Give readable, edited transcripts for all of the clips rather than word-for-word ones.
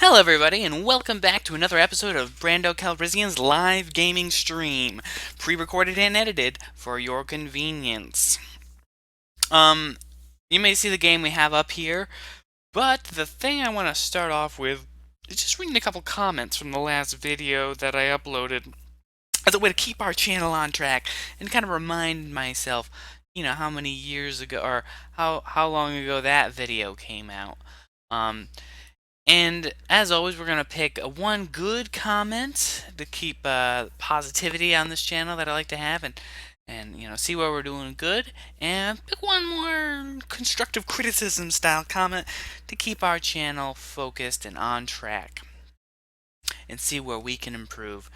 Hello, everybody, and welcome back to another episode of Brando Calrissian's live gaming stream, pre-recorded and edited for your convenience. Um, you may see the game we have up here, but the thing I want to start off with is just reading a couple comments from the last video that I uploaded as a way to keep our channel on track and kind of remind myself, how many years ago or how long ago that video came out. Um, And as always, we're going to pick one good comment to keep positivity on this channel that I like to have and see where we're doing good, and pick one more constructive criticism style comment to keep our channel focused and on track and see where we can improve.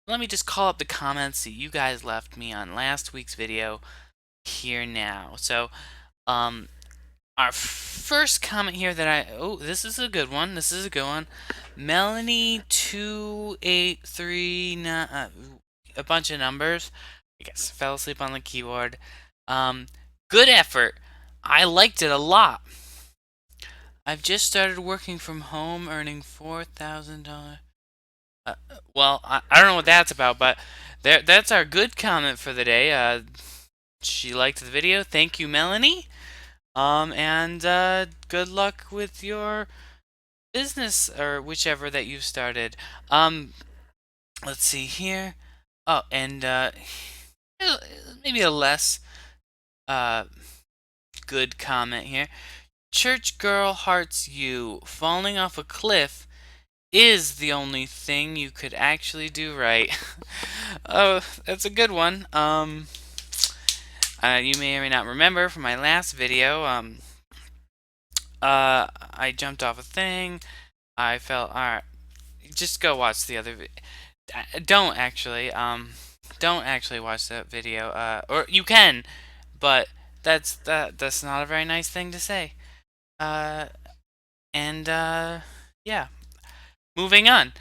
Let me just call up the comments that you guys left me on last week's video here now. So, our first comment here that this is a good one. This is a good one. Melanie 2839, a bunch of numbers. I guess fell asleep on the keyboard. Um, Good effort. I liked it a lot. I've just started working from home, earning $4,000. Well, I don't know what that's about, but that's our good comment for the day. She liked the video. Thank you, Melanie. And good luck with your business or whichever that you've started. Um, let's see here. Oh, and maybe a less uh good comment here. Church girl hearts you. Falling off a cliff is the only thing you could actually do right. Oh, that's a good one. You may or may not remember from my last video. I jumped off a thing. I fell. Alright, just go watch the other. Don't actually. Don't actually watch that video. Or you can, but that's not a very nice thing to say. Uh, and yeah. Moving on.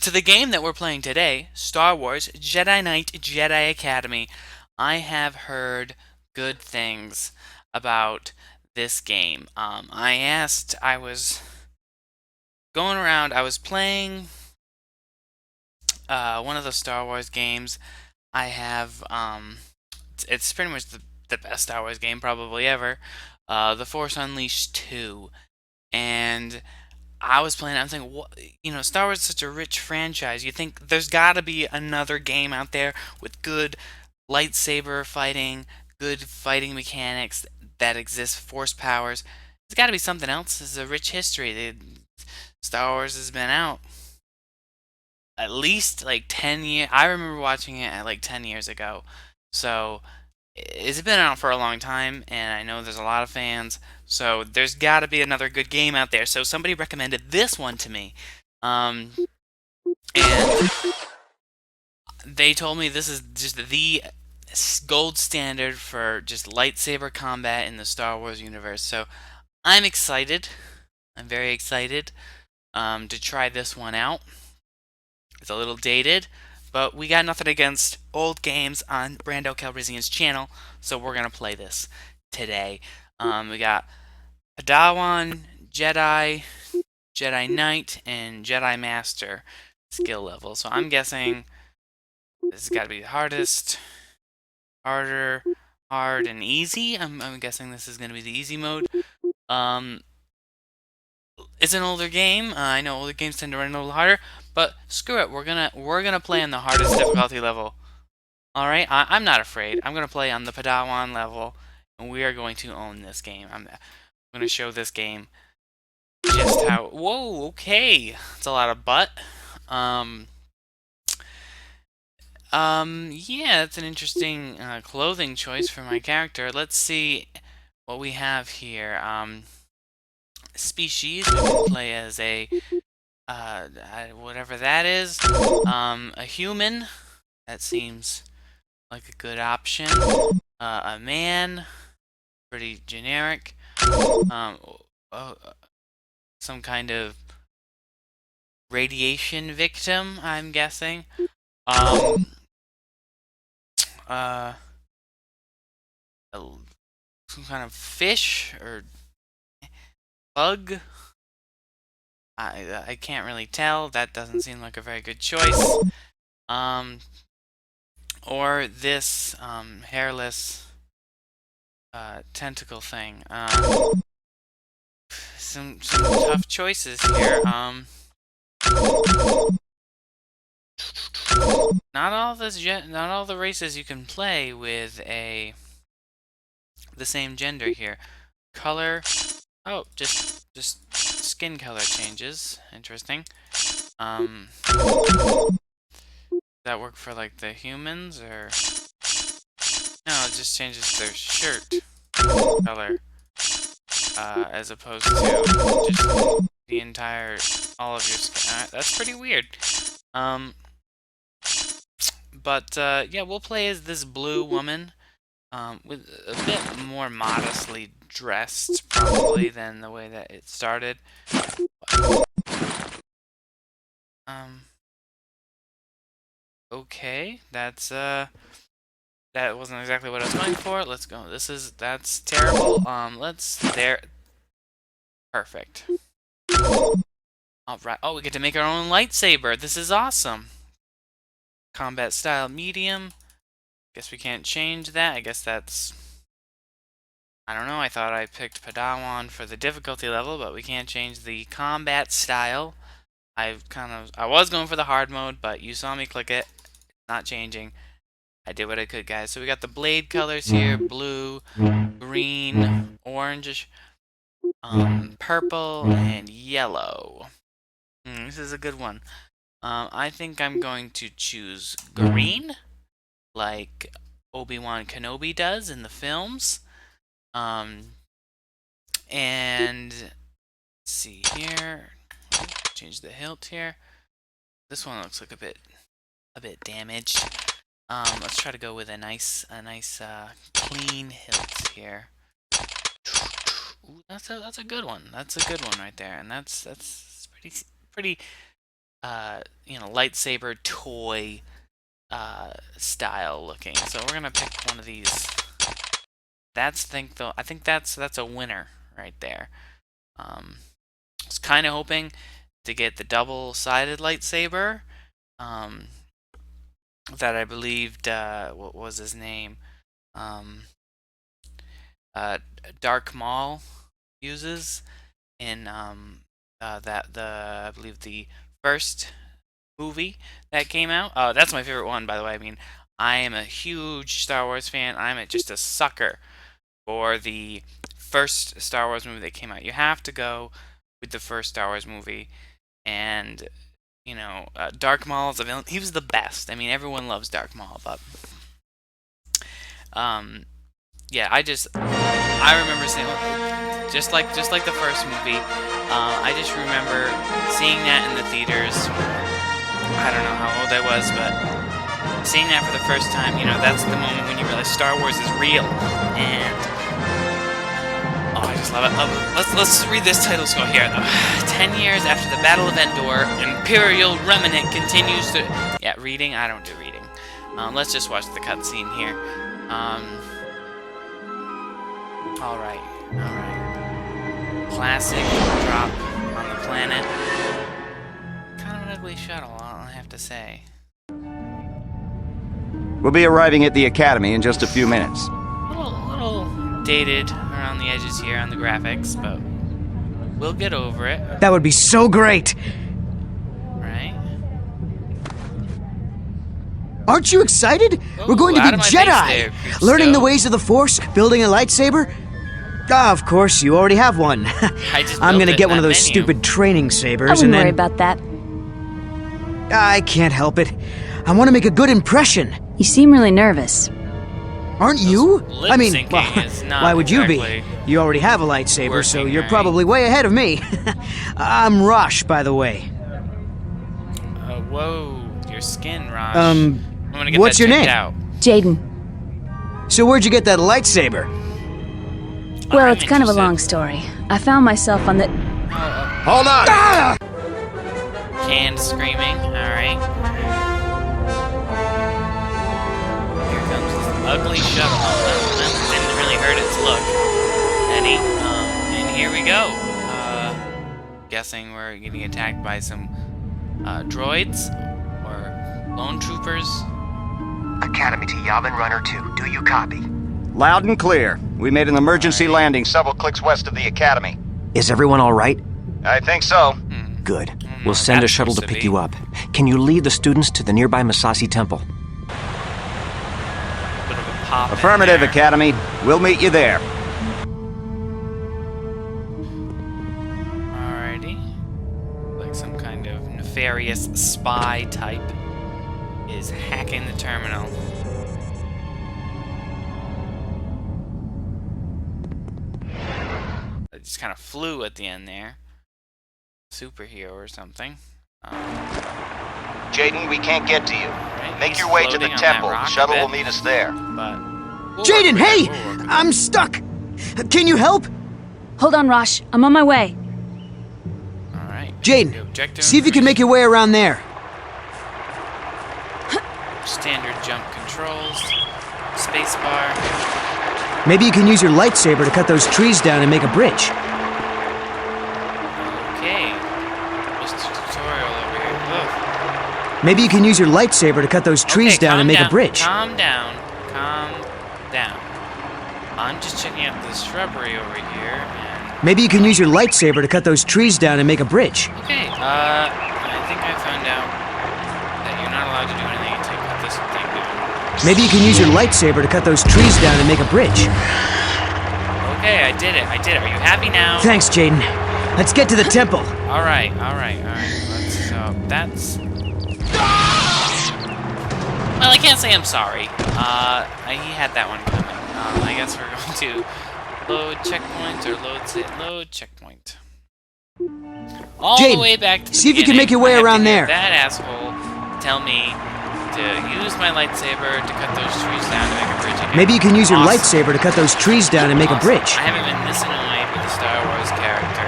To the game that we're playing today, Star Wars Jedi Knight Jedi Academy. I have heard good things about this game. I was going around, I was playing one of the Star Wars games. I have, it's pretty much the best Star Wars game probably ever. The Force Unleashed 2. And I was playing, I'm thinking, what, Star Wars is such a rich franchise. You think there's got to be another game out there with good lightsaber fighting, good fighting mechanics that exist, force powers. There's got to be something else. This is a rich history. Star Wars has been out at least like 10 years. I remember watching it at like 10 years ago. So it's been out for a long time, and I know there's a lot of fans. So there's got to be another good game out there. So somebody recommended this one to me. Um, and they told me this is just the gold standard for just lightsaber combat in the Star Wars universe. So I'm excited. I'm very excited to try this one out. It's a little dated, but we got nothing against old games on Brando Calrissian's channel, so we're gonna play this today. We got Padawan, Jedi, Jedi Knight, and Jedi Master skill level. So I'm guessing this has got to be the hardest, harder, hard, and easy. I'm guessing this is gonna be the easy mode. Um, it's an older game. I know older games tend to run a little harder, but screw it. We're gonna play on the hardest difficulty level. All right, I'm not afraid. I'm gonna play on the Padawan level, and we are going to own this game. I'm gonna show this game just how. Whoa, okay, it's a lot of butt. Um, yeah, it's an interesting clothing choice for my character. Let's see what we have here. Species. We can play as a whatever that is. A human. That seems like a good option. A man. Pretty generic. Um, uh, some kind of radiation victim, I'm guessing. Um, uh, some kind of fish or bug. I can't really tell. That doesn't seem like a very good choice. Or this hairless tentacle thing. Some tough choices here. Not all the races you can play with the same gender here. Color. Oh, just skin color changes. Interesting. Does that work for like the humans or no? It just changes their shirt color as opposed to just the entire all of your skin. That's pretty weird. But yeah, we'll play as this blue woman. With a bit more modestly dressed, probably, than the way that it started. Okay, that wasn't exactly what I was going for. Let's go. That's terrible. Perfect. Alright. Oh, we get to make our own lightsaber. This is awesome. Combat style medium. Guess we can't change that. I guess that's... I don't know. I thought I picked Padawan for the difficulty level, but we can't change the combat style. I was going for the hard mode, but you saw me click it. Not changing. I did what I could, guys. So we got the blade colors here: blue, green, orange, purple, and yellow. This is a good one. I think I'm going to choose green, like Obi-Wan Kenobi does in the films. And let's see here. Change the hilt here. This one looks like a bit damaged. Let's try to go with a nice clean hilt here. Ooh, that's a good one. That's a good one right there, and that's pretty lightsaber toy style looking. So we're gonna pick one of these. I think that's a winner right there. I was kind of hoping to get the double-sided lightsaber that I believed what was his name, Dark Maul uses in I believe the first movie that came out. That's my favorite one, by the way. I mean, I am a huge Star Wars fan. I'm just a sucker for the first Star Wars movie that came out. You have to go with the first Star Wars movie, and Dark Maul is a villain. He was the best. I mean, everyone loves Dark Maul, but yeah, I remember seeing just like the first movie. I just remember seeing that in the theaters. I don't know how old I was, but seeing that for the first time, that's the moment when you realize Star Wars is real. And I just love it. Let's read this title scroll here. 10 years after the Battle of Endor, Imperial Remnant continues to... Yeah, reading? I don't do reading. Let's just watch the cutscene here. Alright. Classic drop on the planet. Kind of an ugly shuttle, I have to say. We'll be arriving at the Academy in just a few minutes. A little dated around the edges here on the graphics, but we'll get over it. That would be so great! Right? Aren't you excited? We're going to be Jedi! Learning the ways of the Force, building a lightsaber. Of course, you already have one. I'm gonna get one of those stupid training sabers. I wouldn't worry about that. I can't help it. I want to make a good impression. You seem really nervous. Aren't you? I mean, why would you be? You already have a lightsaber, so you're probably way ahead of me. I'm Rosh, by the way. Whoa, your skin, Rosh. I'm gonna get what's that your name? Out. Jaden. So where'd you get that lightsaber? Well, it's kind of a long story. I found myself on the... Hold on! Ah! Canned screaming, alright. Here comes this ugly shuttle. That didn't really hurt its look. And here we go. guessing we're getting attacked by some droids or lone troopers. Academy to Yavin Runner 2. Do you copy? Loud and clear. We made an emergency landing several clicks west of the Academy. Is everyone all right? I think so. Good. We'll send a shuttle to pick you up. Can you lead the students to the nearby Masasi Temple? Bit of a pop. Affirmative, Academy. We'll meet you there. Alrighty. Like some kind of nefarious spy type is hacking the terminal. It just kind of flew at the end there. Superhero or something. Jaden, we can't get to you. Right, Make your way to the temple. The shuttle will meet us there. But Jaden, hey! I'm stuck! Can you help? Hold on, Rosh. I'm on my way. Alright. Jaden, see if you can make your way around there. Standard jump controls. Spacebar. Maybe you can use your lightsaber to cut those trees down and make a bridge. Okay. Just a tutorial over here. Ugh. Maybe you can use your lightsaber to cut those trees down and make a bridge. Calm down. Calm down. I'm just checking out this shrubbery over here, and... Maybe you can use your lightsaber to cut those trees down and make a bridge. Okay, I think I found out that you're not allowed to do anything until you cut this thing down. Maybe you can use your lightsaber to cut those trees down and make a bridge. Okay, I did it. Are you happy now? Thanks, Jaden. Let's get to the temple. Alright. Let's, that's... Well, I can't say I'm sorry. He had that one coming. I guess we're going to load checkpoint or load checkpoint. All Jaden, the way back to the see if you can make your way beginning. I have around to there. have that asshole tell me to use my lightsaber to cut those trees down to make a bridge again. Maybe you can use your Awesome. lightsaber to cut those trees down and make a bridge. I haven't been this annoyed with a Star Wars character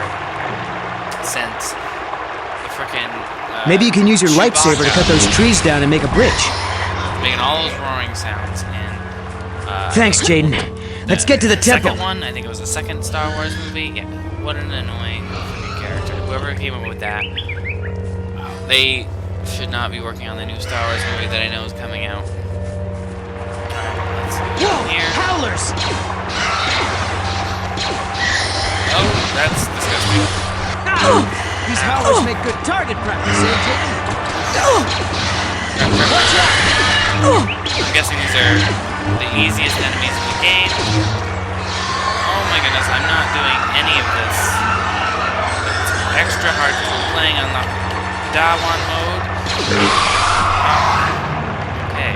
since the frickin' Maybe you can use your lightsaber to cut those trees down and make a bridge. making all those roaring sounds. And thanks, Jaden. Let's get to the temple. Second one, I think it was the second Star Wars movie. Yeah, what an annoying character. Whoever came up with that, they should not be working on the new Star Wars movie that I know is coming out. Let's see what's in here. Howlers! Oh, that's disgusting. These howlers make good target practice, eh, Jaden? I'm guessing these are the easiest enemies in the game. Oh my goodness, I'm not doing any of this. It's extra hard because we're playing on the Padawan mode. Okay.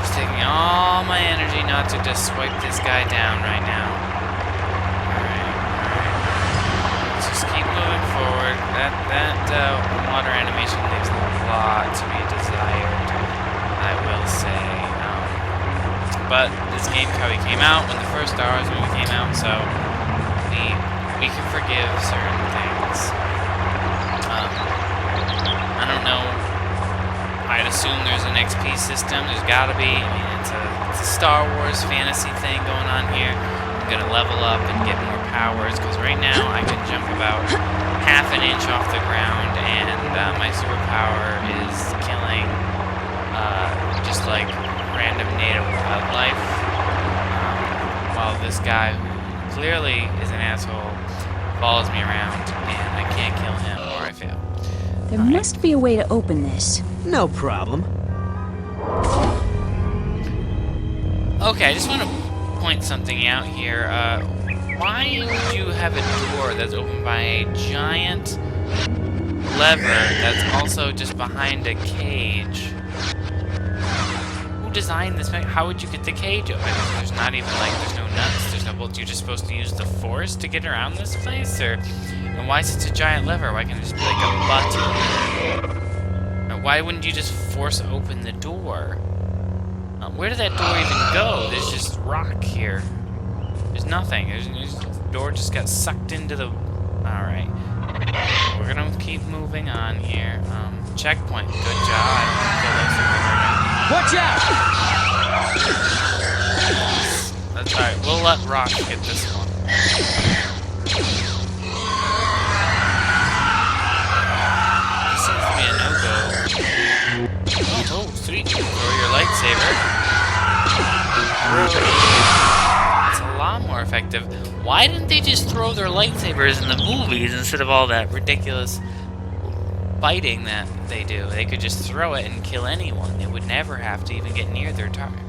It's taking all my energy not to just swipe this guy down right now. Alright. Let's just keep moving forward. That water animation leaves a lot to be desired, I will say. But this game probably came out when the first Star Wars movie came out, so we can forgive certain things. I don't know. I'd assume there's an XP system. There's gotta be. I mean, it's a Star Wars fantasy thing going on here. I'm gonna level up and get more powers, because right now I can jump about half an inch off the ground, and my superpower is killing just like random native wildlife. While this guy, who clearly is an asshole, follows me around, and I can't kill him or I fail. There must be a way to open this. No problem. Okay, I just want to point something out here. Why would you have a door that's opened by a giant lever that's also just behind a cage? Who designed this? How would you get the cage open? There's not even there's no nuts, there's no bolts. You're just supposed to use the force to get around this place? And why is it a giant lever? Why can't it just be like a button? Or why wouldn't you just force open the door? Where did that door even go? There's just rock here. There's nothing. The door just got sucked into the... Alright. We're gonna keep moving on here. Checkpoint. Good job. I don't feel like Watch out! That's alright. We'll let Rock get this one. effective. Why didn't they just throw their lightsabers in the movies instead of all that ridiculous fighting that they do? They could just throw it and kill anyone. They would never have to even get near their target.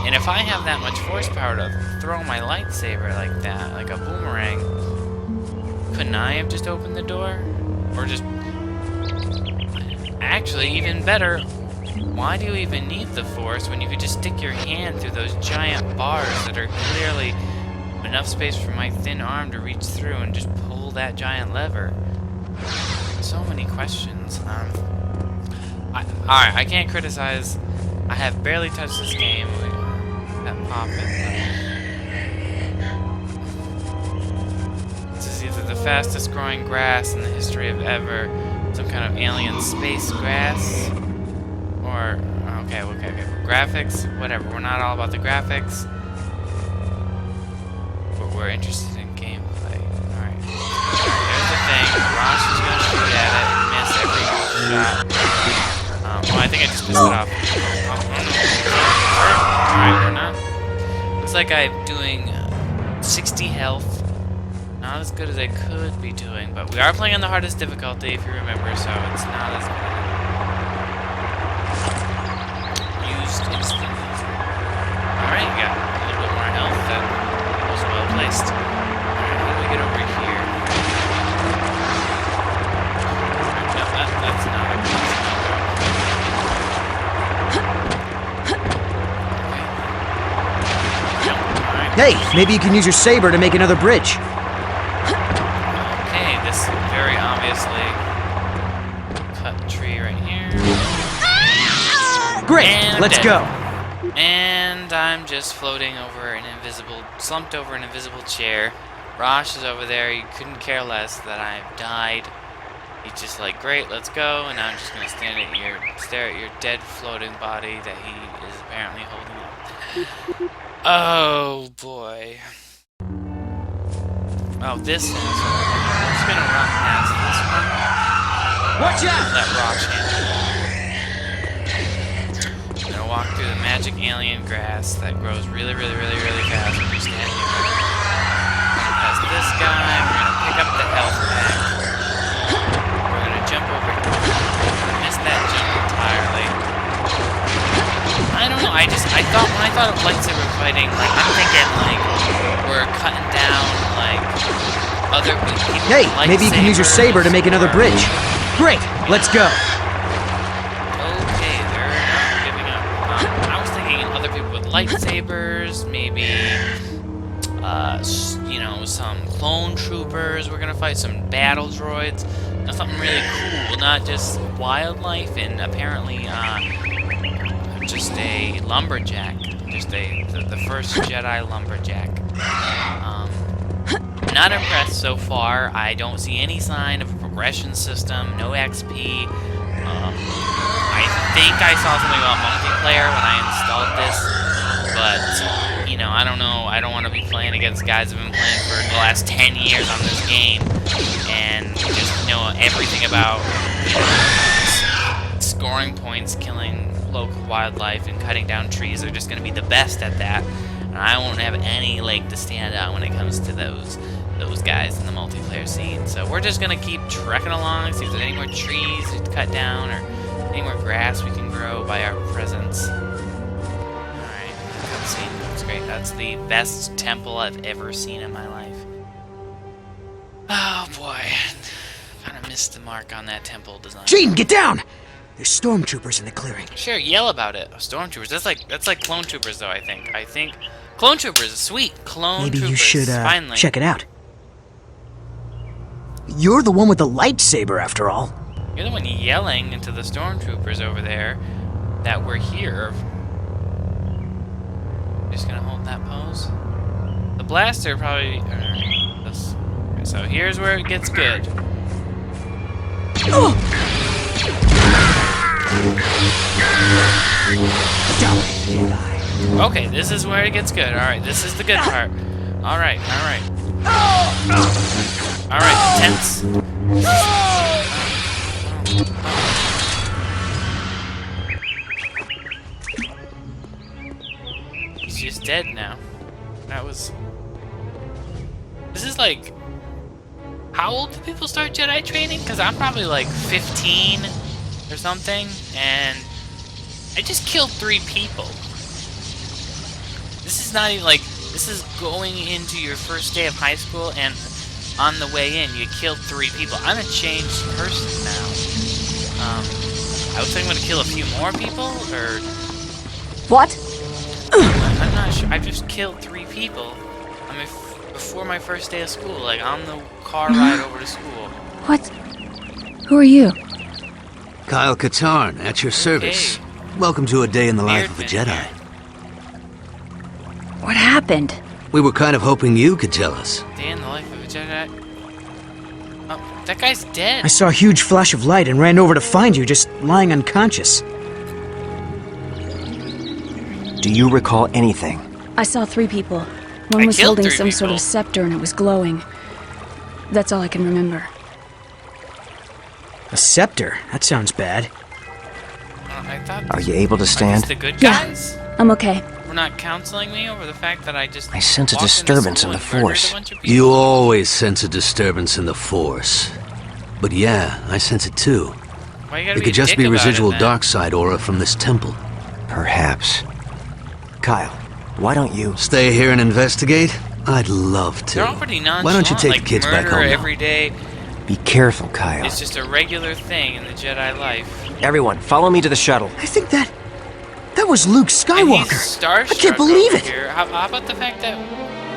And if I have that much force power to throw my lightsaber like that, like a boomerang, couldn't I have just opened the door? Or just... Actually, even better, why do you even need the force when you could just stick your hand through those giant bars that are clearly enough space for my thin arm to reach through and just pull that giant lever? So many questions. Alright, I can't criticize. I have barely touched this game. That poppin'. This is either the fastest growing grass in the history of ever, some kind of alien space grass, or okay. Graphics, whatever. We're not all about the graphics, but we're interested in gameplay. Alright. Here's the thing. Rosh is gonna shoot at it and miss every shot. Well, I think I just missed it off. Alright, we're not. Looks like I'm doing 60 health. Not as good as I could be doing, but we are playing on the hardest difficulty, if you remember, so it's not as bad. Used instantly. Alright, you got a little bit more health. That was well placed. Alright, how do we get over here? No, that's not a good. Hey, maybe you can use your saber to make another bridge. Okay, this very obviously cut tree right here. Great, and let's go. And I'm just floating over slumped over an invisible chair. Rosh is over there. He couldn't care less that I've died. He's just like, great, let's go. And I'm just gonna stare at your dead floating body that he is apparently holding up. Oh boy. Oh, this is. I'm just gonna run past this one. Watch out! Let Rosh handle it. I'm gonna walk through the magic alien grass that grows really fast when you stand here. Past this guy, we're gonna pick up the health pack. We're gonna jump over here. I missed that jump entirely. I don't know, I thought, when I thought of lightsaber fighting, like, I'm thinking, like, we're cutting down, like, other people. Hey, maybe you can use your saber to make another bridge. Great, let's go. Okay, they're not giving up. I was thinking other people with lightsabers, maybe, you know, some clone troopers. We're gonna fight some battle droids. You know, something really cool, not just wildlife and apparently, just a lumberjack. Just the first Jedi lumberjack. Not impressed so far. I don't see any sign of a progression system, no XP. I think I saw something about multiplayer when I installed this, but, you know, I don't know. I don't want to be playing against guys who've been playing for the last 10 years on this game and just know everything about, you know, scoring points, killing local wildlife, and cutting down trees. They're just going to be the best at that, and I won't have any leg to stand out when it comes to those guys in the multiplayer scene. So we're just going to keep trekking along, see if there's any more trees to cut down or any more grass we can grow by our presence. Alright, cutscene looks great. That's the best temple I've ever seen in my life. Oh boy, kind of missed the mark on that temple design. Gene, get down! There's stormtroopers in the clearing. Sure, yell about it. Stormtroopers. That's like clone troopers, though. I think clone troopers. Sweet clone troopers. Maybe you should finally check it out. You're the one with the lightsaber, after all. You're the one yelling into the stormtroopers over there that we're here. Just gonna hold that pose. The blaster probably. Okay, so here's where it gets good. Okay, this is where it gets good. Alright, this is the good part. Alright. Alright, tense. He's just dead now. That was is like... How old do people start Jedi training? Because I'm probably like 15 or something, and I just killed 3 people. This is not even like... This is going into your first day of high school, and on the way in, you killed 3 people. I'm a changed person now. I was thinking I'm gonna kill a few more people, or... What? I'm not sure. I just killed 3 people. Before my first day of school, like on the car ride over to school. What? Who are you? Kyle Katarn, at your service. Okay. Welcome to a day in the life of a Jedi. What happened? We were kind of hoping you could tell us. Day in the life of a Jedi. Oh, that guy's dead. I saw a huge flash of light and ran over to find you, just lying unconscious. Do you recall anything? I saw 3 people. One was holding some sort of scepter and it was glowing. That's all I can remember. A scepter? That sounds bad. I thought Are you able to stand? the good guys? Yeah, I'm okay. We're not counseling me over the fact that I just... I sense a disturbance in the Force. You always sense a disturbance in the Force. But yeah, I sense it too. It could just be residual dark side aura from this temple. Perhaps. Kyle, why don't you... Stay here and investigate? I'd love to. They're all pretty nonchalant. Why don't you take like the kids back home now? every day. Be careful, Kyle. It's just a regular thing in the Jedi life. Everyone, follow me to the shuttle. I think that was Luke Skywalker. I can't believe it. Here. How about the fact that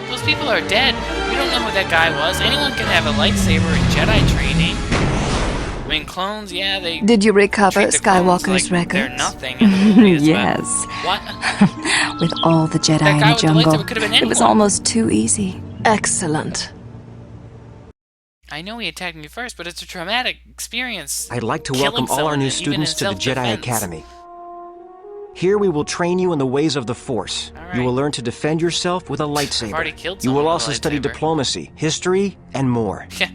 those people are dead? We don't know who that guy was. Anyone can have a lightsaber in Jedi training. I mean, clones, yeah, they... Did you recover treat the clones Skywalker's like they're records? nothing in the movies, Yes. What? With all the Jedi That in guy the with the jungle, lightsaber could have been it was anyone. almost too easy. Excellent. I know he attacked me first, but it's a traumatic experience. I'd like to killing welcome all our someone, new even students in to the Jedi self-defense. Academy. Here we will train you in the ways of the Force. All right. You will learn to defend yourself with a lightsaber. I've already killed You someone will with a also study lightsaber. diplomacy, history, and more. Yeah,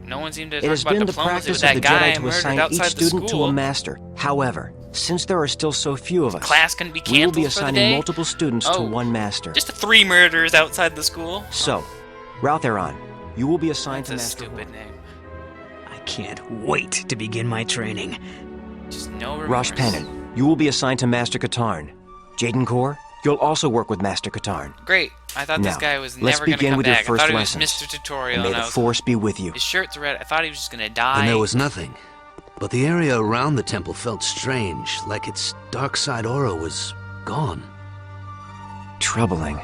no one seemed to It talk has about been the diplomacy practice with of that the guy Jedi to murdered assign each outside the student to school. a master. However, since there are still so few of us, Class can be we will be canceled for the assigning day? multiple students to Oh. one master. Just 3 murders outside the school. So, route thereon. You will be assigned That's a to Master stupid Horn. name. I can't wait to begin my training. Just no remorse. Rosh Pennon, you will be assigned to Master Katarn. Jaden Kor, you'll also work with Master Katarn. Great. I thought this Now, guy was let's never going to begin come with your back. I first thought he was lessons. Mr. Tutorial. And may And I the was, Force be with you. his shirt's red. I thought he was just going to die. And there was nothing. But the area around the temple felt strange, like its dark side aura was gone. Troubling.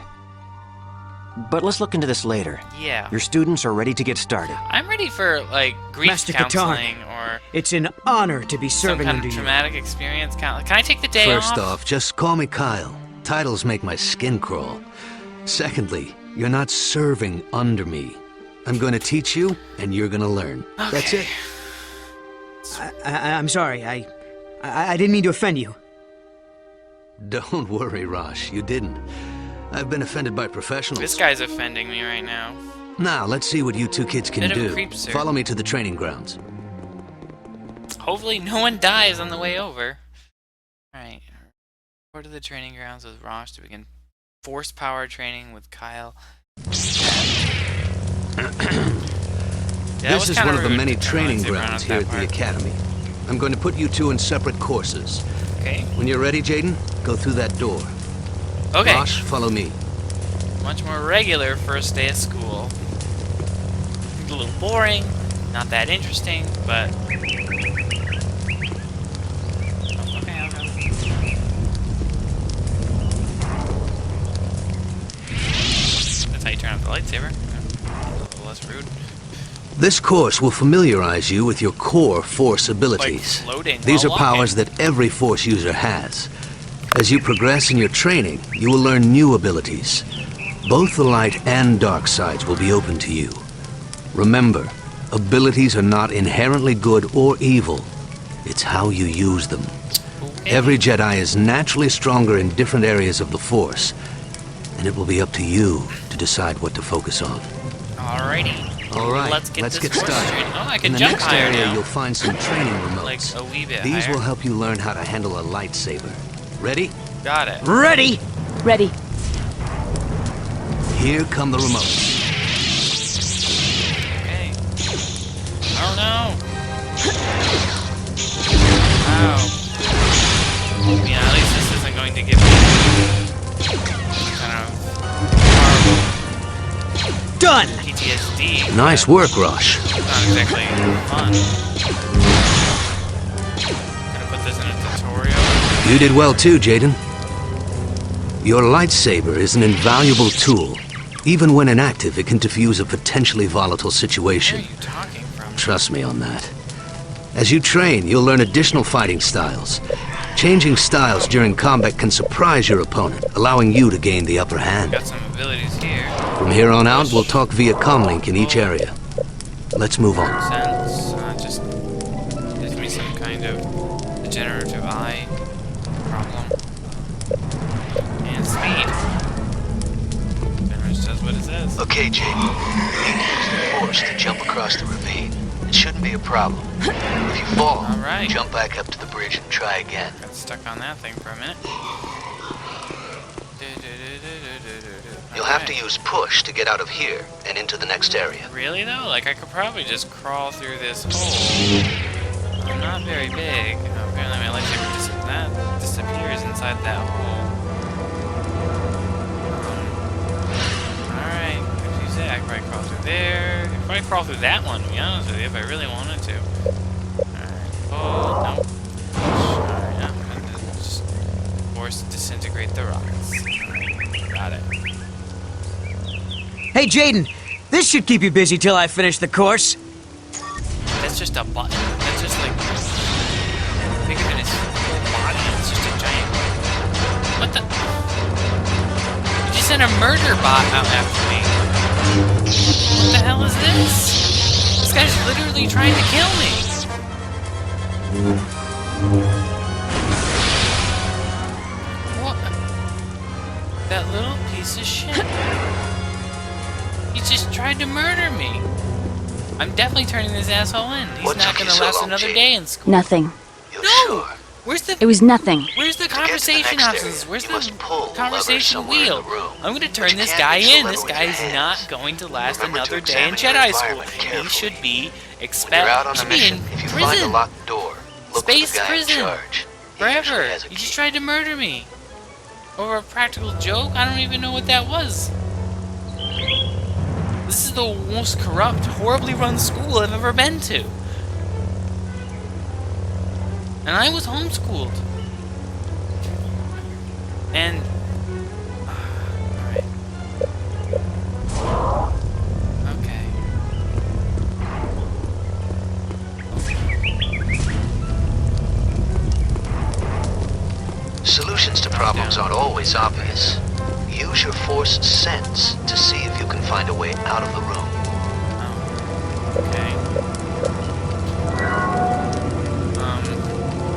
But let's look into this later. Yeah. Your students are ready to get started. I'm ready for, like, grief Master Katarn. counseling or It's an honor to be some serving kind under of you. traumatic experience. Can I take the day First off? off, just call me Kyle. Titles make my skin crawl. Secondly, you're not serving under me. I'm going to teach you, and you're going to learn. Okay. That's it. I'm sorry. I didn't mean to offend you. Don't worry, Rosh. You didn't. I've been offended by professionals. This guy's offending me right now. Now, let's see what you 2 kids can Bit of a do. creep, sir. Follow me to the training grounds. Hopefully no one dies on the way over. Alright. Go to the training grounds with Rosh to begin force power training with Kyle. This is one of the many training grounds here at the Academy. I'm going to put you 2 in separate courses. Okay. When you're ready, Jaden, go through that door. Okay. Rosh, follow me. Much more regular first day of school. A little boring, not that interesting, but... Oh, okay. That's how you turn off the lightsaber. A little less rude. This course will familiarize you with your core Force abilities. Like floating These are while powers walking. that every Force user has. As you progress in your training, you will learn new abilities. Both the light and dark sides will be open to you. Remember, abilities are not inherently good or evil. It's how you use them. Okay. Every Jedi is naturally stronger in different areas of the Force, and it will be up to you to decide what to focus on. Alrighty. All right, Let's get let's this get force started. training. Oh, I In can the jump next higher area, now. you'll find some training remotes. Like a wee bit These higher. will help you learn how to handle a lightsaber. Ready? Got it. Ready! Ready. Here come the remotes. PhD. Nice work, Rush. Not exactly fun. Gonna put this in a tutorial. You did well too, Jaden. Your lightsaber is an invaluable tool. Even when inactive, it can defuse a potentially volatile situation. Where are you talking from? Trust me on that. As you train, you'll learn additional fighting styles. Changing styles during combat can surprise your opponent, allowing you to gain the upper hand. Got some abilities here. From here on out, we'll talk via comlink in each area. Let's move on. Sense. Just gives me some kind of degenerative eye problem. And speed. Pretty much says what it says. Okay, Jaden. You need to use the force to jump across the ravine. It shouldn't be a problem. If you fall, Alright. jump back up to the bridge and try again. Got stuck on that thing for a minute. You'll have to use push to get out of here and into the next area. Really though? Like I could probably just crawl through this hole. I'm not very big. Apparently my lightsaber disappears inside that hole. Alright, if you say I could probably crawl through there. I could probably crawl through that one, to be honest with you, if I really wanted to. Alright, oh, no. Alright, no, I'm just forced to disintegrate the rocks. Got it. Hey, Jaden, this should keep you busy till I finish the course. That's just a button. That's just like bigger than his whole body. It's just a giant. What the? You just sent a murder bot out after me. What the hell is this? This guy's literally trying to kill me. What? That little piece of shit. He just tried to murder me. I'm definitely turning this asshole in. He's not gonna last another day in school. Nothing. No! Where's the It was nothing. Where's the conversation options? Where's the conversation wheel? I'm gonna turn this guy in. This guy's not going to last another day in Jedi school. He should be expelled. He should be in prison. Space prison. Forever. You just tried to murder me. Over a practical joke? I don't even know what that was. This is the most corrupt, horribly run school I've ever been to. And I was homeschooled. And... alright. Okay. Solutions to problems aren't always obvious. Use your force sense to see if you can find a way out of the room. Oh. Okay.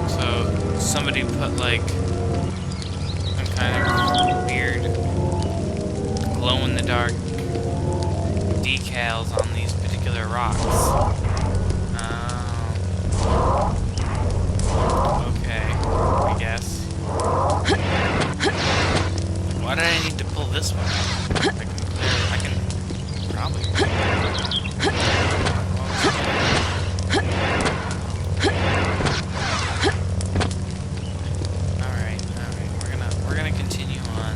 So somebody put like some kind of weird glow-in-the-dark decals on these particular rocks. Okay, I guess. Why did I need to pull this one out? I can probably. Alright. We're gonna continue on.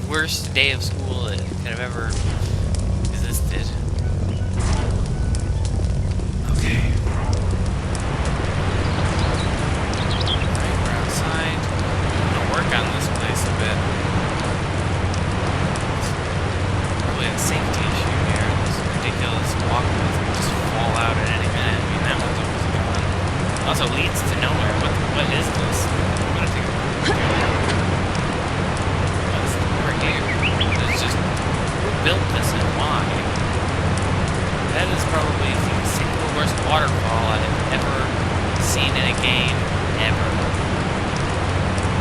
Worst day of school that could have ever existed. Okay. Alright, we're outside. I'm gonna work on this place a bit. Probably a safety issue here. This ridiculous walkway can just fall out at any minute. I mean, that one's almost gone. Also leads to nowhere. What is this? I'm gonna take a look. What's over here? It's just who built this and why? That is probably the single worst waterfall I have ever seen in a game ever.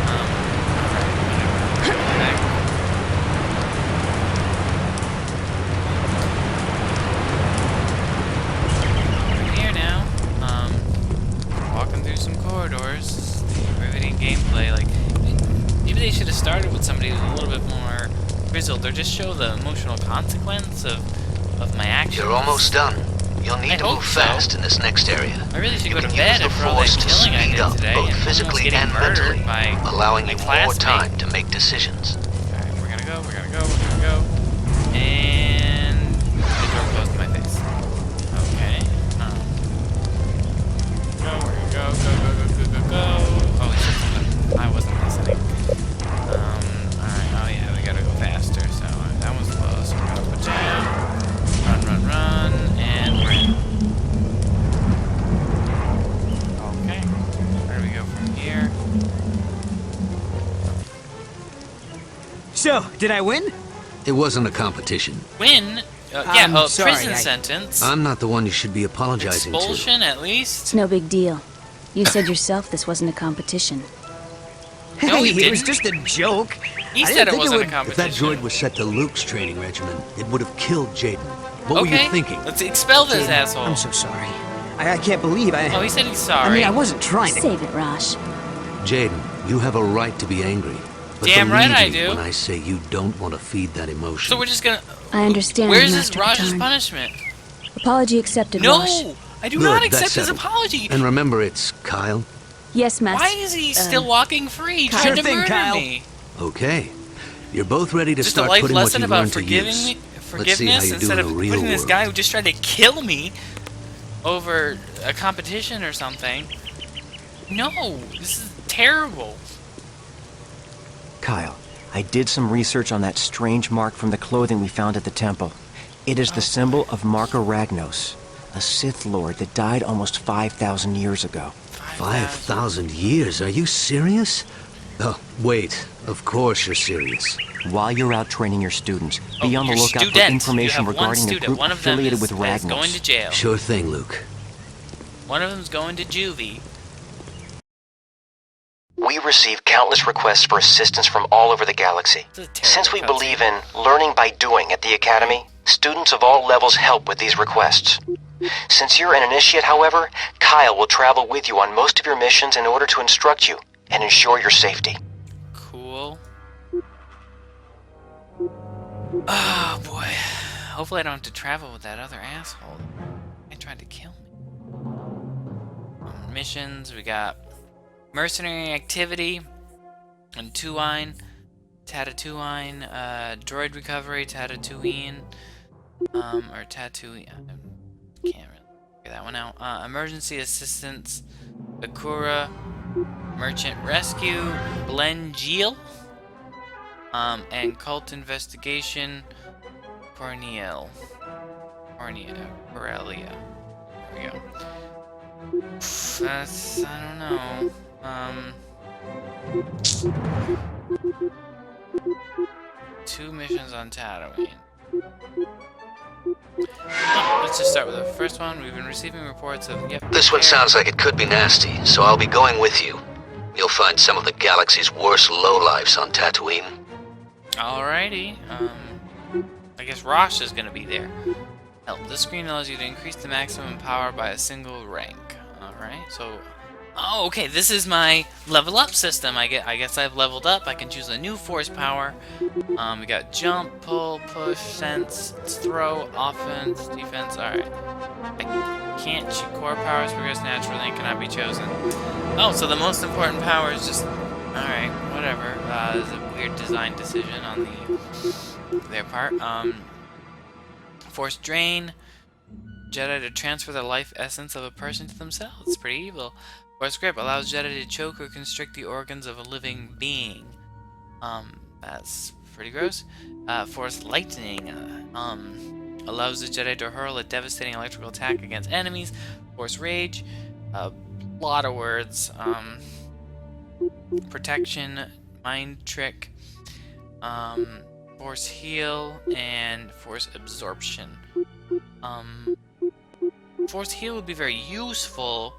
Alright, whatever. Back. Here now. Walking through some corridors. Riveting gameplay. Like, maybe they should have started with somebody who's a little bit more grizzled, or just show the emotional consequence of my actions. You're almost done. You'll need to move fast in this next area. I really should go to bed after all that killing I did today, both and physically getting and murdered mentally, by allowing my you more classmate. time to make decisions. Alright, we're gonna go. And the door So, did I win? It wasn't a competition. Win? Sorry, prison sentence. I'm not the one you should be apologizing Expulsion, to. at least. It's no big deal. You said yourself this wasn't a competition. No, he It was didn't. just a joke. He I said didn't it think wasn't a If that competition. droid was set to Luke's training regimen, it would have killed Jaden. What were you thinking? Let's expel this asshole. I'm so sorry. I can't believe I... Oh, he said he's I sorry. mean, I wasn't trying to... Save it, Rosh. Jaden, you have a right to be angry. But Damn believe right I me do. when I say you don't want to feed that emotion. So we're just gonna... I understand, Where's his Master Raj's Katarn. punishment? Apology accepted, Rosh. No! I do Good, not that's accept his settled. apology. And remember, it's Kyle. Yes, Master. Why is he still walking free, Sure trying to thing, murder Kyle. me? Okay. You're both ready to Just a start life putting what lesson you about learned to forgiving use. me, Let's see how forgiveness you do instead in of the real putting this world. guy who just tried to kill me over a competition or something. No, this is terrible. Kyle, I did some research on that strange mark from the clothing we found at the temple. It is the symbol of Marka Ragnos, a Sith Lord that died almost 5,000 years ago. 5,000 years? Are you serious? Oh, wait. Of course you're serious. While you're out training your students, be on the Your lookout for student. information You have one regarding a student. group One of them affiliated is with Ragnos. going to jail. Sure thing, Luke. One of them's going to juvie. We receive countless requests for assistance from all over the galaxy. This is a terrible Since we cutscene. believe in learning by doing at the Academy, students of all levels help with these requests. Since you're an initiate, however, Kyle will travel with you on most of your missions in order to instruct you and ensure your safety. Cool. Oh boy. Hopefully I don't have to travel with that other asshole. He tried to kill me. Missions, we got mercenary activity on Tatooine, droid recovery, Tatooine, or Tatooine. I can't really figure that one out. Emergency assistance, Bakura, merchant rescue, Blengeel, and cult investigation, Cornelia. There we go. That's, I don't know. Two missions on Tatooine. Let's just start with the first one. We've been receiving reports of... Yep, This one sounds like it could be nasty, so I'll be going with you. You'll find some of the galaxy's worst lowlifes on Tatooine. Alrighty. I guess Rosh is gonna be there. Help. This screen allows you to increase the maximum power by a single rank. Alright, so... Oh, okay, this is my level up system. I guess I've leveled up. I can choose a new force power. We got jump, pull, push, sense, throw, offense, defense. Alright. I can't choose core powers progress naturally and cannot be chosen. Oh, so the most important power is just... Alright, whatever. This is a weird design decision on their part. Force drain. Jedi to transfer the life essence of a person to themselves. It's pretty evil. Force grip allows Jedi to choke or constrict the organs of a living being. That's pretty gross. Force lightning allows the Jedi to hurl a devastating electrical attack against enemies. Force rage, a lot of words. Protection, mind trick, force heal, and force absorption. Force heal would be very useful,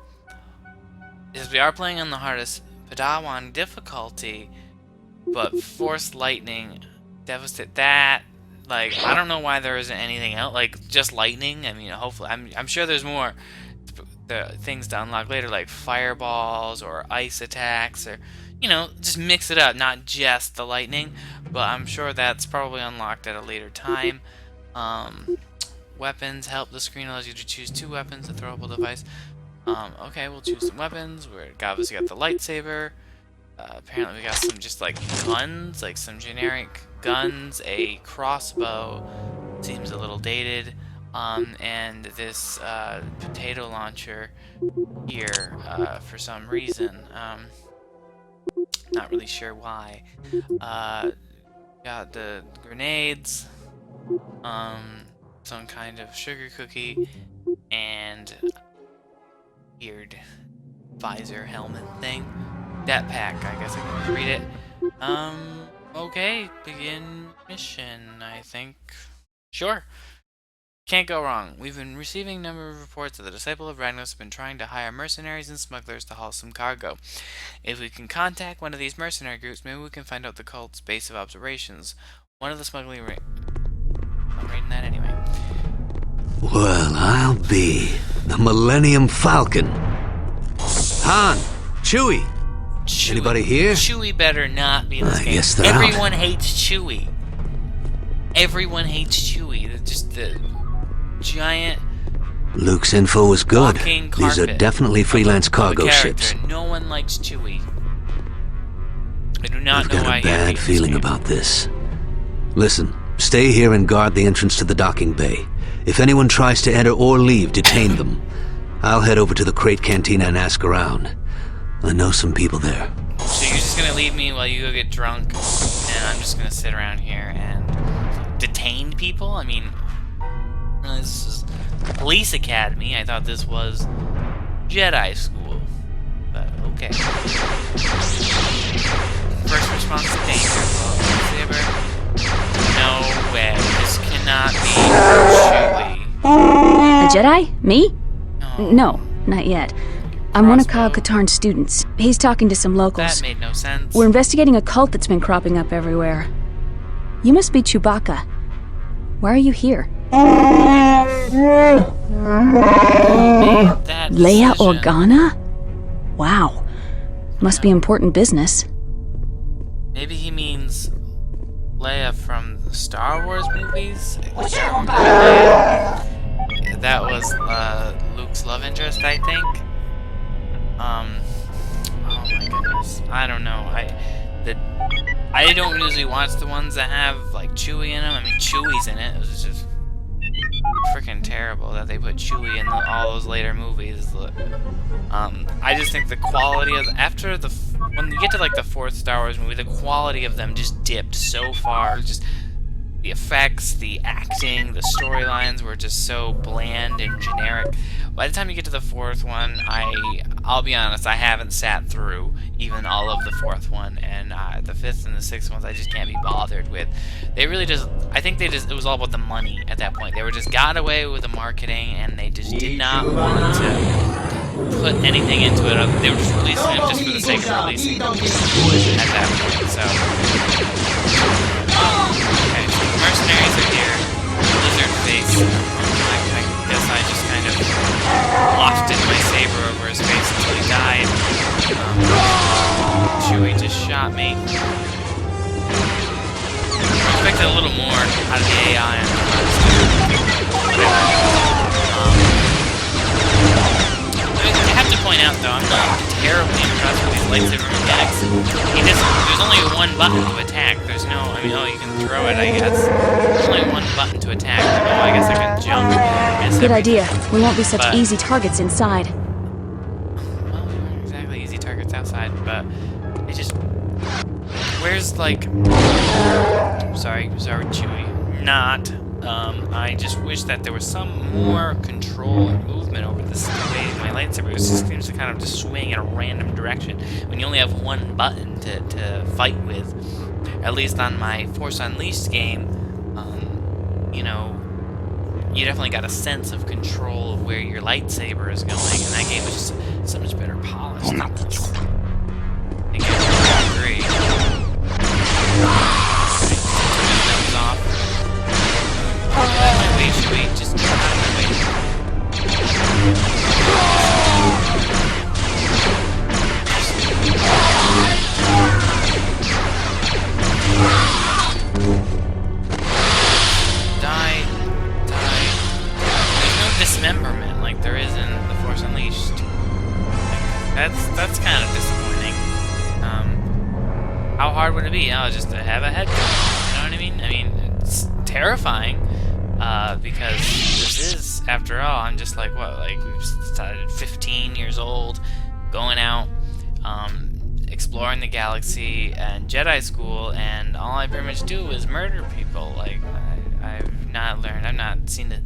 because we are playing on the hardest Padawan difficulty, but force lightning, devastate that. Like, I don't know why there isn't anything else. Like, just lightning. I mean, hopefully, I'm sure there's more things to unlock later, like fireballs or ice attacks, or just mix it up, not just the lightning. But I'm sure that's probably unlocked at a later time. Weapons help. The screen allows you to choose two weapons, a throwable device. Okay, we'll choose some weapons. We obviously got the lightsaber. Apparently we got some just like guns, like some generic guns, a crossbow, seems a little dated, and this potato launcher here for some reason. Not really sure why. Got the grenades, some kind of sugar cookie, and weird visor helmet thing. Dat pack, I guess I can just read it. Okay, begin mission, I think. Sure. Can't go wrong. We've been receiving a number of reports that the Disciple of Ragnos have been trying to hire mercenaries and smugglers to haul some cargo. If we can contact one of these mercenary groups, maybe we can find out the cult's base of operations. One of the smuggling I'm reading that anyway. Well, I'll be the Millennium Falcon. Han! Chewie! Anybody here? Chewie better not be in this game. Guess they're Everyone out. hates Chewie. Everyone hates Chewie. They're just the giant Luke's info was good. walking These are carpet definitely freelance of a cargo character. ships. No one likes Chewie. I do not I've know got why a he hates bad this feeling game. about this. Listen, stay here and guard the entrance to the docking bay. If anyone tries to enter or leave, detain them. I'll head over to the crate cantina and ask around. I know some people there. So you're just gonna leave me while you go get drunk, and I'm just gonna sit around here and detain people? I mean, this is police academy. I thought this was Jedi school, but okay. First response to danger. Saber. No way. This cannot be Chewie. A Jedi? Me? No. No, not yet. I'm one of Kyle Crossbow. Katarn's students. He's talking to some locals. That made no sense. We're investigating a cult that's been cropping up everywhere. You must be Chewbacca. Why are you here? That Leia decision. Organa? Wow. Must be important business. Maybe he means Leia from the Star Wars movies? That was Luke's love interest, I think. Oh my goodness. I don't know. I don't usually watch the ones that have like Chewie in them. I mean, Chewie's in it. It was just freaking terrible that they put Chewie in all those later movies. I just think the quality of when you get to like the fourth Star Wars movie, the quality of them just dipped so far. Just the effects, the acting, the storylines were just so bland and generic. By the time you get to the fourth one, I'll be honest, I haven't sat through even all of the fourth one, and the fifth and the sixth ones I just can't be bothered with. They really I think it was all about the money at that point. They were just got away with the marketing, and they just did not want to put anything into it. They were just releasing them just for the sake of releasing them at that point, so. Okay, so the mercenaries are here. Lizard face. I guess I just kind of wafted my saber over his face until he died. Chewie just shot me. I expected a little more out of the AI on I have to point out, though, I'm not terribly impressed with these lightsaber mechanics. There's only one button to attack. There's no, you can throw it, I guess. There's only one button to attack. I guess I can jump. Good idea. We won't be such easy targets inside. Well, we weren't exactly easy targets outside, but it just... Where's, like... Sorry, Chewie. Not. I just wish that there was some more control and movement over this way my lightsaber. It just seems to kind of just swing in a random direction when you only have one button to fight with. At least on my Force Unleashed game, you definitely got a sense of control of where your lightsaber is going, and that game was just so much better polished than this. I think I agree. Thumbs off. Get out of my way, Chewie. Just get out of my way. Die. There's no dismemberment like there is in The Force Unleashed. That's kind of disappointing. How hard would it be? Just to have a head cut. You know what I mean? It's terrifying. Because this is, after all, I'm just like, we've started 15 years old, going out, exploring the galaxy and Jedi school, and all I pretty much do is murder people. I've not learned, I've not seen the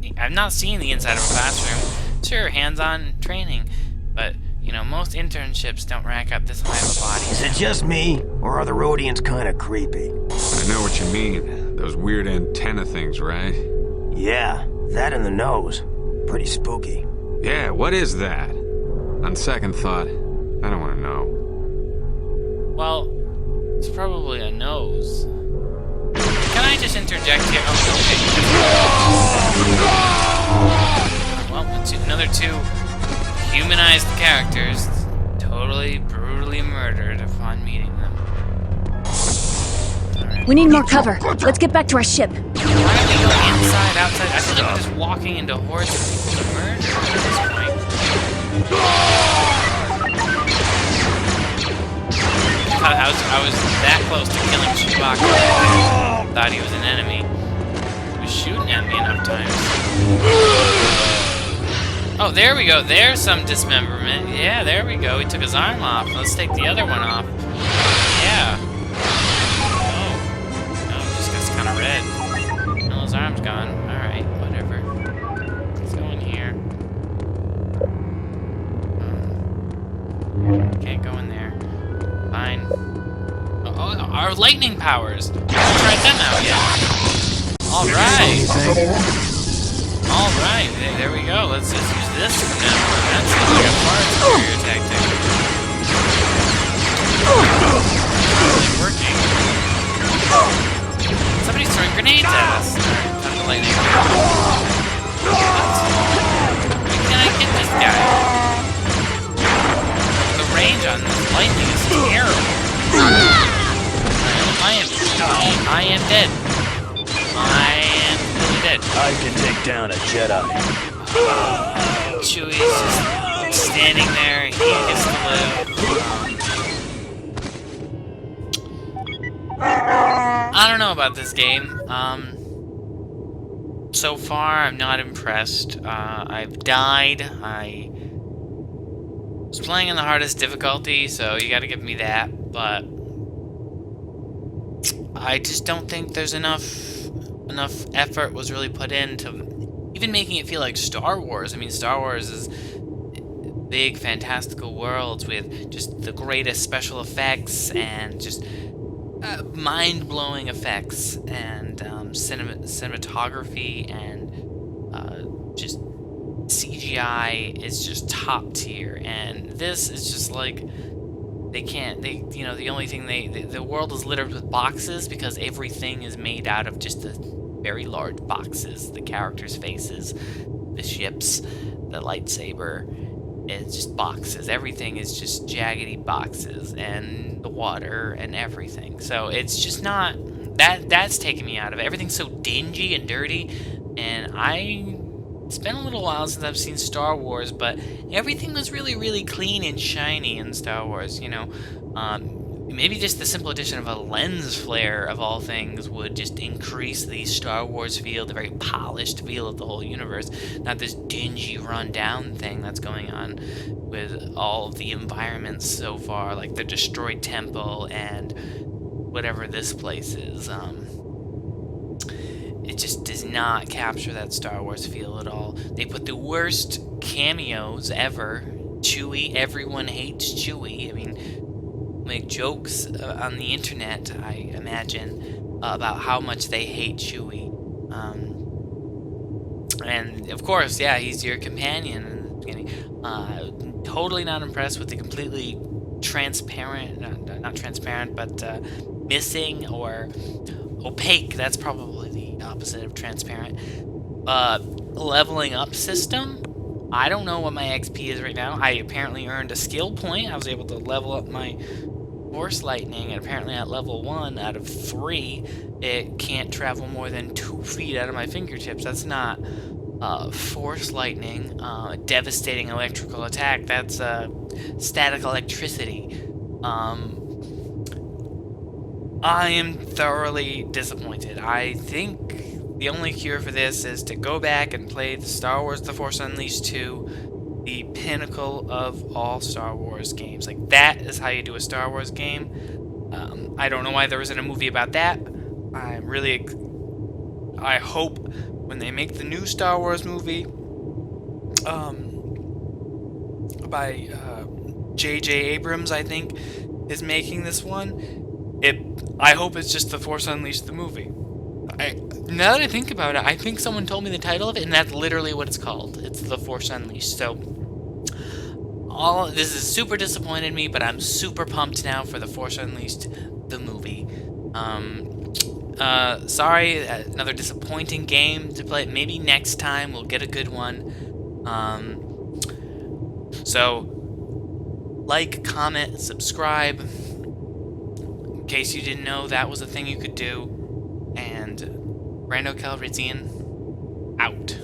inside of a classroom. Sure, hands-on training, but You know, most internships don't rack up this high of a body. Is it just me, or are the Rhodians kind of creepy? I know what you mean. Those weird antenna things, right? Yeah, that and the nose. Pretty spooky. Yeah, what is that? On second thought, I don't want to know. Well, it's probably a nose. Can I just interject here? Oh, okay. Well, another two humanized characters totally, brutally murdered upon meeting them. We need more cover. Let's get back to our ship. Why are we going inside, outside? I feel like we're just walking into hordes of people to murder at this point. I was that close to killing Chewbacca. Thought he was an enemy. He was shooting at me enough times. Oh, there we go. There's some dismemberment. Yeah, there we go. He took his arm off. Let's take the other one off. Yeah. Kind of red. Oh, his arm's gone. Alright, whatever. Let's go in here. Can't go in there. Fine. Oh, our lightning powers! I haven't tried them out yet. Alright! Alright, there we go. Let's just use this now. That's like a far superior tactic. It's working. Somebody's throwing grenades at us. Alright, time to lightning. What? Why can't I get this guy? The range on this lightning is terrible. I am dead. I am really dead. I can take down a Jedi. Chewie's just standing there. He gets to live. I don't know about this game. So far, I'm not impressed. I've died. I was playing in the hardest difficulty, so you gotta give me that, but I just don't think there's enough effort was really put into even making it feel like Star Wars. I mean, Star Wars is big, fantastical worlds with just the greatest special effects and just mind-blowing effects and cinematography and just CGI is just top tier, and this is just like the only thing the world is littered with boxes because everything is made out of just the very large boxes, the characters' faces, the ships, the lightsaber. It's just boxes. Everything is just jaggedy boxes, and the water and everything. So it's just not that's taken me out of it. Everything's so dingy and dirty, and it's been a little while since I've seen Star Wars, but everything was really, really clean and shiny in Star Wars. You know, maybe just the simple addition of a lens flare of all things would just increase the Star Wars feel, the very polished feel of the whole universe, not this dingy, run-down thing that's going on with all of the environments so far, like the destroyed temple and whatever this place is. It just does not capture that Star Wars feel at all. They put the worst cameos ever. Chewie, everyone hates Chewie. I mean, make jokes on the internet, I imagine, about how much they hate Chewie. And of course, yeah, he's your companion in the beginning. Totally not impressed with the completely transparent, not transparent, but missing or opaque, that's probably the opposite of transparent, leveling up system. I don't know what my XP is right now. I apparently earned a skill point. I was able to level up my Force Lightning, and apparently at level 1 out of 3, it can't travel more than 2 feet out of my fingertips. That's not Force Lightning, devastating electrical attack. That's static electricity. I am thoroughly disappointed. I think the only cure for this is to go back and play the Star Wars The Force Unleashed 2, the pinnacle of all Star Wars games. Like, that is how you do a Star Wars game. I don't know why there isn't a movie about that. I hope when they make the new Star Wars movie, by J.J. Abrams, I think, is making this one. I hope it's just The Force Unleashed the movie. Now that I think about it, I think someone told me the title of it, and that's literally what it's called. It's The Force Unleashed. So, all this is super disappointed me, but I'm super pumped now for The Force Unleashed the movie. Sorry, another disappointing game to play. Maybe next time we'll get a good one. So, like, comment, subscribe. In case you didn't know, that was a thing you could do. And Brando Calrissian, out.